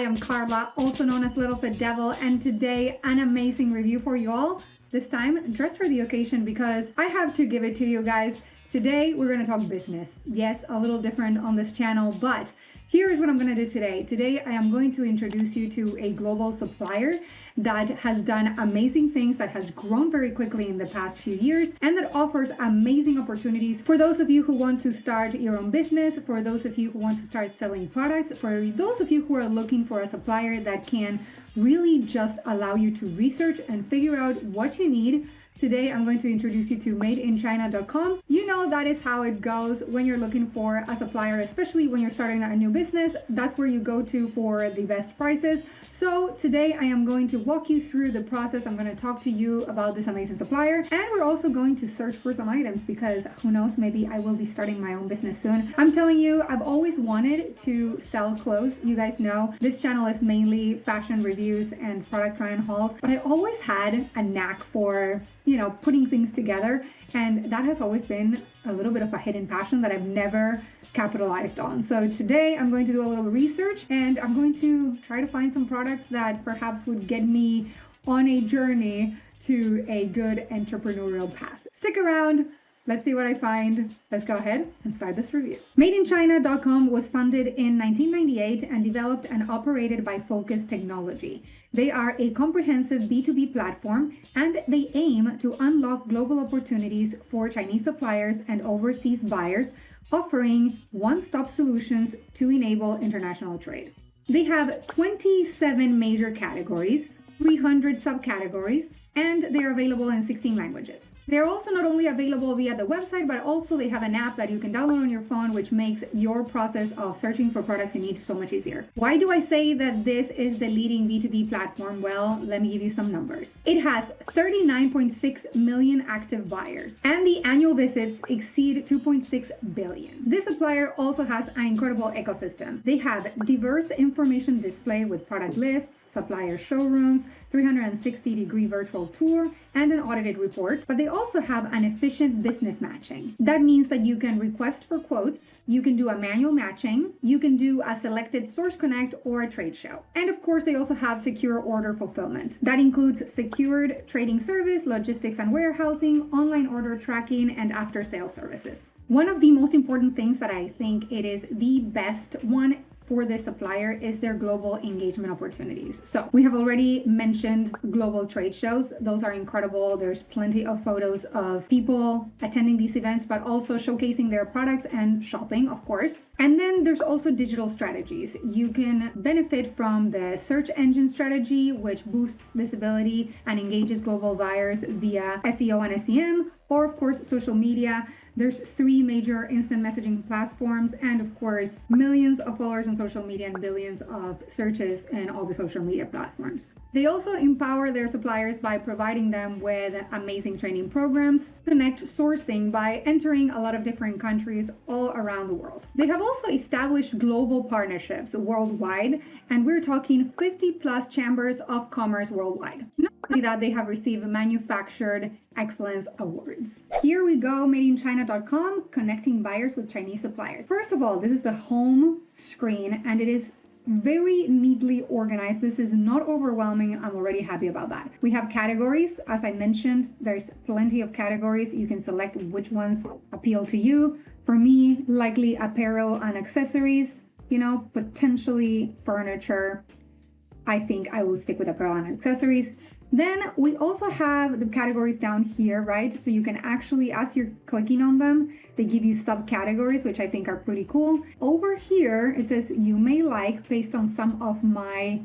I'm Carla, also known as LittleFitDevil, and today an amazing review for you all. This time, dressed for the occasion because I have to give it to you guys. Today, we're gonna talk business. Yes, a little different on this channel, but here is what I'm gonna do today. Today, I am going to introduce you to a global supplier that has done amazing things, that has grown very quickly in the past few years, and that offers amazing opportunities for those of you who want to start your own business, for those of you who want to start selling products, for those of you who are looking for a supplier that can really just allow you to research and figure out what you need. Today, I'm going to introduce you to madeinchina.com. You know that is how it goes when you're looking for a supplier, especially when you're starting a new business. That's where you go to for the best prices. So today, I am going to walk you through the process. I'm going to talk to you about this amazing supplier. And we're also going to search for some items because who knows, maybe I will be starting my own business soon. I'm telling you, I've always wanted to sell clothes. You guys know this channel is mainly fashion reviews and product try and hauls, but I always had a knack for putting things together. And that has always been a little bit of a hidden passion that I've never capitalized on. So today I'm going to do a little research and I'm going to try to find some products that perhaps would get me on a journey to a good entrepreneurial path. Stick around. Let's see what I find. Let's go ahead and start this review. Madeinchina.com was founded in 1998 and developed and operated by Focus Technology. They are a comprehensive B2B platform and they aim to unlock global opportunities for Chinese suppliers and overseas buyers, offering one-stop solutions to enable international trade. They have 27 major categories, 300 subcategories, and they're available in 16 languages. They're also not only available via the website, but also they have an app that you can download on your phone, which makes your process of searching for products you need so much easier. Why do I say that this is the leading B2B platform? Well, let me give you some numbers. It has 39.6 million active buyers, and the annual visits exceed 2.6 billion. This supplier also has an incredible ecosystem. They have diverse information display with product lists, supplier showrooms, 360-degree virtual tour, and an audited report, but they also have an efficient business matching. That means that you can request for quotes, you can do a manual matching, you can do a selected source connect or a trade show. And of course, they also have secure order fulfillment. That includes secured trading service, logistics and warehousing, online order tracking, and after-sales services. One of the most important things that I think it is the best one for this supplier is their global engagement opportunities. So we have already mentioned global trade shows. Those are incredible. There's plenty of photos of people attending these events, but also showcasing their products and shopping, of course. And then there's also digital strategies. You can benefit from the search engine strategy, which boosts visibility and engages global buyers via SEO and SEM, or of course, social media. There's 3 major instant messaging platforms and of course, millions of followers on social media and billions of searches in all the social media platforms. They also empower their suppliers by providing them with amazing training programs, connect sourcing by entering a lot of different countries all around the world. They have also established global partnerships worldwide, and we're talking 50 plus chambers of commerce worldwide. Not only that, they have received manufactured excellence awards. Here we go, madeinchina.com, connecting buyers with Chinese suppliers. First of all, this is the home screen and it is very neatly organized. This is not overwhelming. I'm already happy about that. We have categories. As I mentioned, there's plenty of categories. You can select which ones appeal to you. For me, likely apparel and accessories, potentially furniture. I think I will stick with apparel and accessories. Then we also have the categories down here, right? So you can actually, as you're clicking on them, they give you subcategories, which I think are pretty cool. Over here, it says you may like based on some of my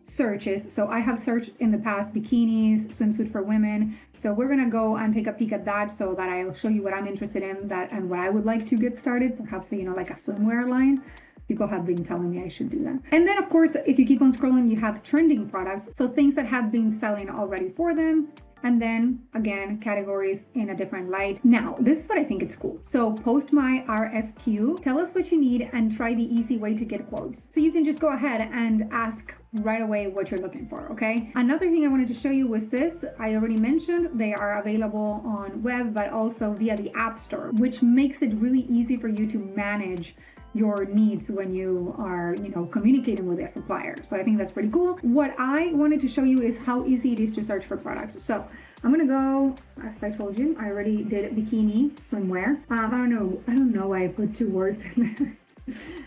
searches. So I have searched in the past bikinis, swimsuit for women. So we're gonna go and take a peek at that so that I'll show you what I'm interested in that and what I would like to get started. Perhaps, like a swimwear line. People have been telling me I should do that. And then of course, if you keep on scrolling, you have trending products. So things that have been selling already for them. And then again, categories in a different light. Now, this is what I think it's cool. So post my RFQ, tell us what you need and try the easy way to get quotes. So you can just go ahead and ask right away what you're looking for, okay? Another thing I wanted to show you was this. I already mentioned they are available on web, but also via the App Store, which makes it really easy for you to manage your needs when you are, communicating with a supplier. So I think that's pretty cool. What I wanted to show you is how easy it is to search for products. So I'm gonna go, as I told you, I already did bikini swimwear. I don't know why I put 2 words in there.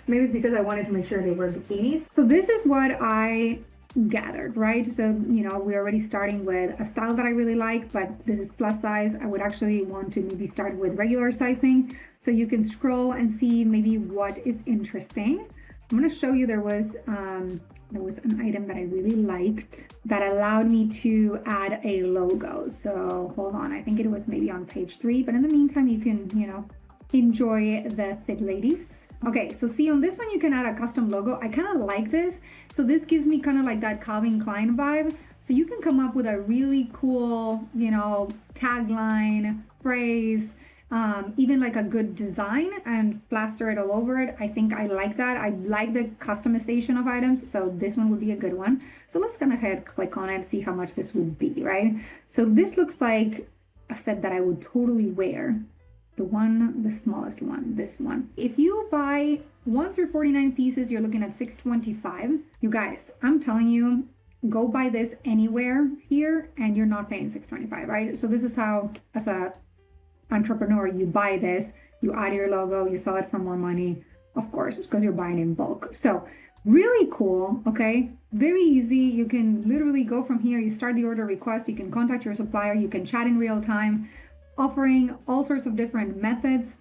Maybe it's because I wanted to make sure they were bikinis. So this is what I gathered, right? So, we're already starting with a style that I really like, but this is plus size. I would actually want to maybe start with regular sizing. So you can scroll and see maybe what is interesting. I'm going to show you there was an item that I really liked that allowed me to add a logo. So hold on, I think it was maybe on page 3, but in the meantime, you can, enjoy the fit ladies. Okay, so see on this one, you can add a custom logo. I kind of like this. So this gives me kind of like that Calvin Klein vibe. So you can come up with a really cool, tagline, phrase, even like a good design and plaster it all over it. I think I like that. I like the customization of items. So this one would be a good one. So let's go ahead, click on it, see how much this would be, right? So this looks like a set that I would totally wear. The smallest one, this one. If you buy 1 through 49 pieces, you're looking at $6.25. You guys, I'm telling you, go buy this anywhere here and you're not paying $6.25, right? So this is how, as a entrepreneur, you buy this, you add your logo, you sell it for more money. Of course, it's because you're buying in bulk. So really cool, okay? Very easy. You can literally go from here, you start the order request, you can contact your supplier, you can chat in real time, offering all sorts of different methods.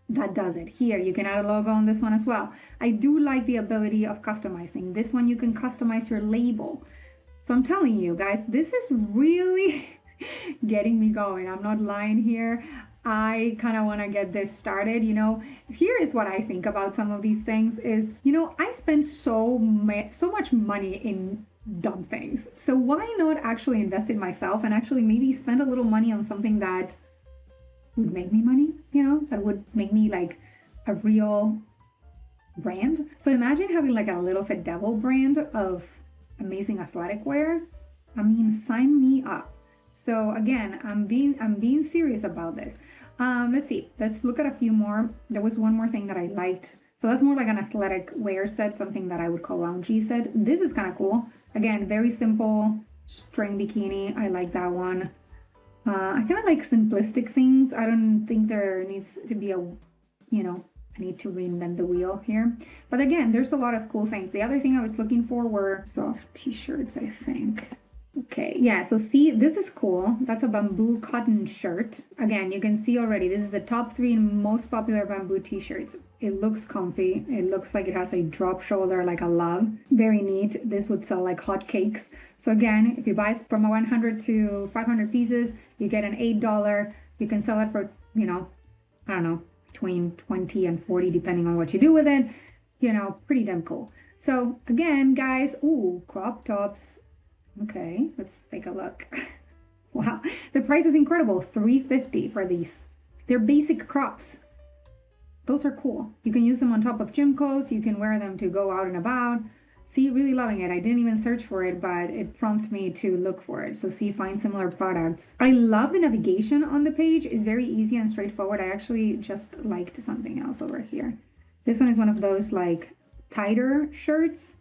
That does it. Here, you can add a logo on this one as well. I do like the ability of customizing. This one, you can customize your label. So I'm telling you guys, this is really getting me going. I'm not lying here. I kind of want to get this started. Here is what I think about some of these things is, I spend so much money in dumb things. So why not actually invest in myself and actually maybe spend a little money on something that would make me money, that would make me like a real brand. So imagine having like a LittleFitDevil brand of amazing athletic wear. I mean, sign me up. So again, I'm being serious about this. Let's see. Let's look at a few more. There was one more thing that I liked. So that's more like an athletic wear set, something that I would call loungy set. This is kind of cool. Again, very simple string bikini. I like that one. I kind of like simplistic things. I don't think there needs to be I need to reinvent the wheel here. But again, there's a lot of cool things. The other thing I was looking for were soft t-shirts, I think. Okay, yeah, so see, this is cool. That's a bamboo cotton shirt. Again, you can see already, this is the top 3 most popular bamboo t-shirts. It looks comfy. It looks like it has a drop shoulder, like a lug. Very neat. This would sell like hotcakes. So again, if you buy from 100 to 500 pieces, you get an $8. You can sell it for, I don't know, between 20 and 40, depending on what you do with it. Pretty damn cool. So again, guys, crop tops. Okay, let's take a look. Wow, the price is incredible. $3.50 for these. They're basic crops. Those are cool. You can use them on top of gym clothes. You can wear them to go out and about. See, really loving it. I didn't even search for it, but it prompted me to look for it. So see, find similar products. I love the navigation on the page. It's very easy and straightforward. I actually just liked something else over here. This one is one of those like tighter shirts.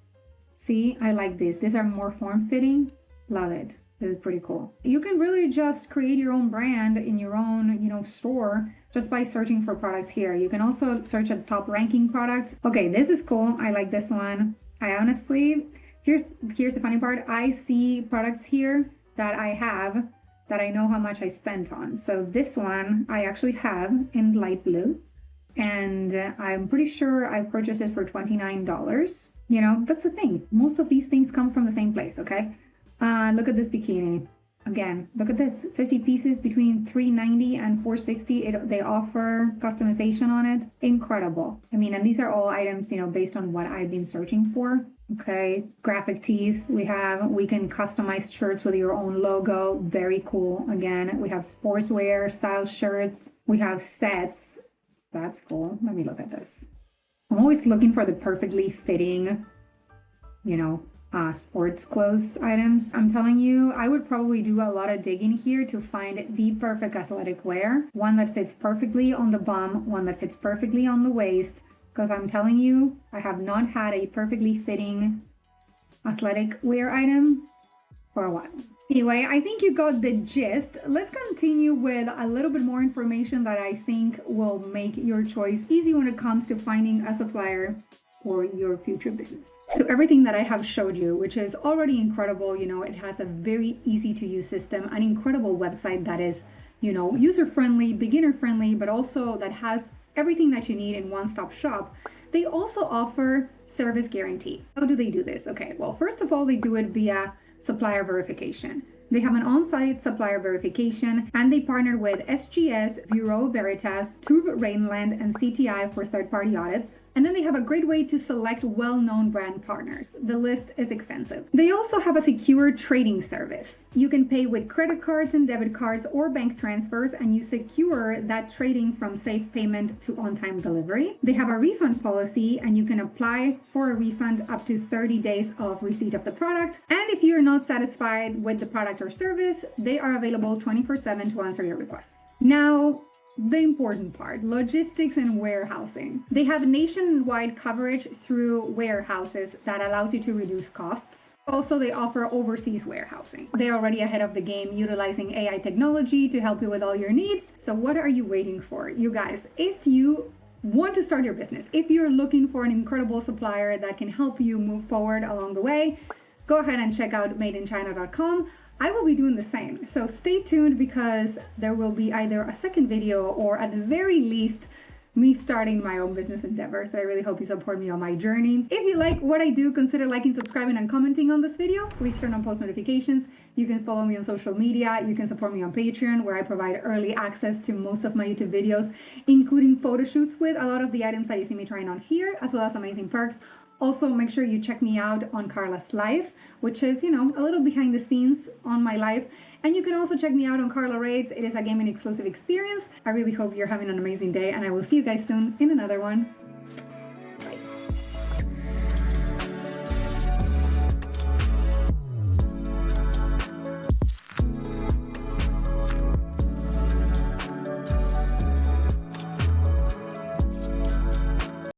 See, I like this. These are more form-fitting. Love it. This is pretty cool. You can really just create your own brand in your own, store just by searching for products here. You can also search at top ranking products. Okay, this is cool. I like this one. I honestly, here's the funny part. I see products here that I have that I know how much I spent on. So this one I actually have in light blue. And I'm pretty sure I purchased it for $29. That's the thing. Most of these things come from the same place, okay? Look at this bikini. Again, look at this. 50 pieces between $3.90 and $4.60. They offer customization on it. Incredible. I mean, and these are all items, based on what I've been searching for. Okay, graphic tees we can customize shirts with your own logo. Very cool. Again, we have sportswear style shirts. We have sets. That's cool. Let me look at this. I'm always looking for the perfectly fitting, sports clothes items. I'm telling you, I would probably do a lot of digging here to find the perfect athletic wear. One that fits perfectly on the bum, one that fits perfectly on the waist, because I'm telling you, I have not had a perfectly fitting athletic wear item for a while. Anyway, I think you got the gist. Let's continue with a little bit more information that I think will make your choice easy when it comes to finding a supplier for your future business. So everything that I have showed you, which is already incredible, it has a very easy to use system, an incredible website that is, user friendly, beginner friendly, but also that has everything that you need in one-stop shop. They also offer service guarantee. How do they do this? Okay, well, first of all, they do it via supplier verification. They have an on-site supplier verification, and they partnered with SGS, Bureau Veritas, TÜV Rheinland, and CTI for third-party audits. And then they have a great way to select well-known brand partners. The list is extensive. They also have a secure trading service. You can pay with credit cards and debit cards or bank transfers, and you secure that trading from safe payment to on-time delivery. They have a refund policy, and you can apply for a refund up to 30 days of receipt of the product. And if you're not satisfied with the product or service, they are available 24/7 to answer your requests. Now, the important part, logistics and warehousing. They have nationwide coverage through warehouses that allows you to reduce costs. Also, they offer overseas warehousing. They're already ahead of the game utilizing AI technology to help you with all your needs. So what are you waiting for? You guys, if you want to start your business, if you're looking for an incredible supplier that can help you move forward along the way, go ahead and check out madeinchina.com. I will be doing the same. So stay tuned because there will be either a second video or at the very least, me starting my own business endeavor. So I really hope you support me on my journey. If you like what I do, consider liking, subscribing, and commenting on this video. Please turn on post notifications. You can follow me on social media. You can support me on Patreon, where I provide early access to most of my YouTube videos, including photo shoots with a lot of the items that you see me trying on here, as well as amazing perks. Also, make sure you check me out on Carla's life, which is, a little behind the scenes on my life. And you can also check me out on Carla Raids. It is a gaming exclusive experience. I really hope you're having an amazing day, and I will see you guys soon in another one.